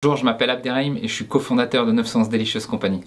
Bonjour, je m'appelle Abderrahim et je suis cofondateur de 911 Delicious Company.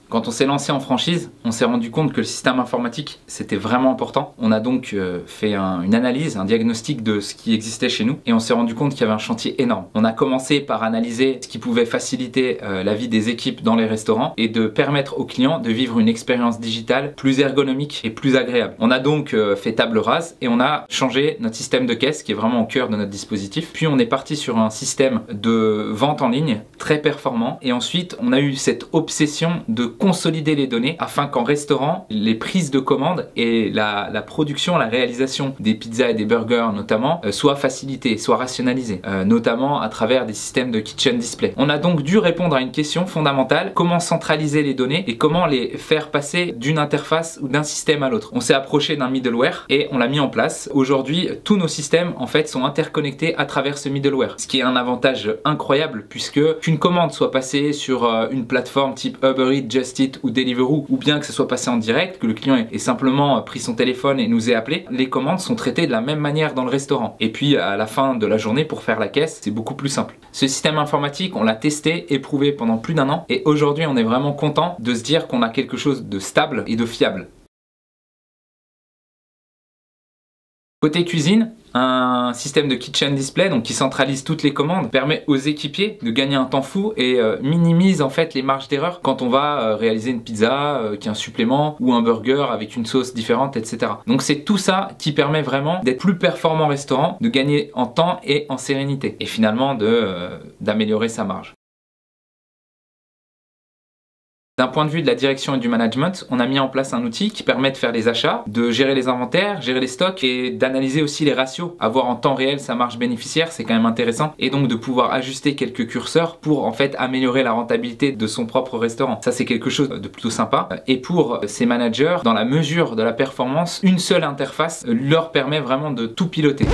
Quand on s'est lancé en franchise, on s'est rendu compte que le système informatique c'était vraiment important. On a donc fait une analyse, un diagnostic de ce qui existait chez nous et on s'est rendu compte qu'il y avait un chantier énorme. On a commencé par analyser ce qui pouvait faciliter la vie des équipes dans les restaurants et de permettre aux clients de vivre une expérience digitale plus ergonomique et plus agréable. On a donc fait table rase et on a changé notre système de caisse qui est vraiment au cœur de notre dispositif. Puis on est parti sur un système de vente en ligne très performant et ensuite on a eu cette obsession de consolider les données afin qu'en restaurant, les prises de commandes et la production, la réalisation des pizzas et des burgers notamment soient facilitées, soient rationalisées, notamment à travers des systèmes de kitchen display. On a donc dû répondre à une question fondamentale: comment centraliser les données et comment les faire passer d'une interface ou d'un système à l'autre. On s'est approché d'un middleware et on l'a mis en place. Aujourd'hui, tous nos systèmes en fait sont interconnectés à travers ce middleware, ce qui est un avantage incroyable puisque qu'une commande soit passée sur une plateforme type Uber Eats, Just Eat ou Deliveroo, ou bien que ce soit passé en direct, que le client ait simplement pris son téléphone et nous ait appelé, les commandes sont traitées de la même manière dans le restaurant. Et puis à la fin de la journée, pour faire la caisse, c'est beaucoup plus simple. Ce système informatique, on l'a testé, éprouvé pendant plus d'1 an et aujourd'hui on est vraiment content de se dire qu'on a quelque chose de stable et de fiable. Côté cuisine, un système de kitchen display donc qui centralise toutes les commandes permet aux équipiers de gagner un temps fou et minimise en fait les marges d'erreur quand on va réaliser une pizza qui est un supplément ou un burger avec une sauce différente, etc. Donc c'est tout ça qui permet vraiment d'être plus performant au restaurant, de gagner en temps et en sérénité et finalement d'améliorer sa marge. D'un point de vue de la direction et du management, on a mis en place un outil qui permet de faire les achats, de gérer les inventaires, gérer les stocks et d'analyser aussi les ratios. Avoir en temps réel sa marge bénéficiaire, c'est quand même intéressant. Et donc de pouvoir ajuster quelques curseurs pour en fait améliorer la rentabilité de son propre restaurant. Ça c'est quelque chose de plutôt sympa. Et pour ces managers, dans la mesure de la performance, une seule interface leur permet vraiment de tout piloter.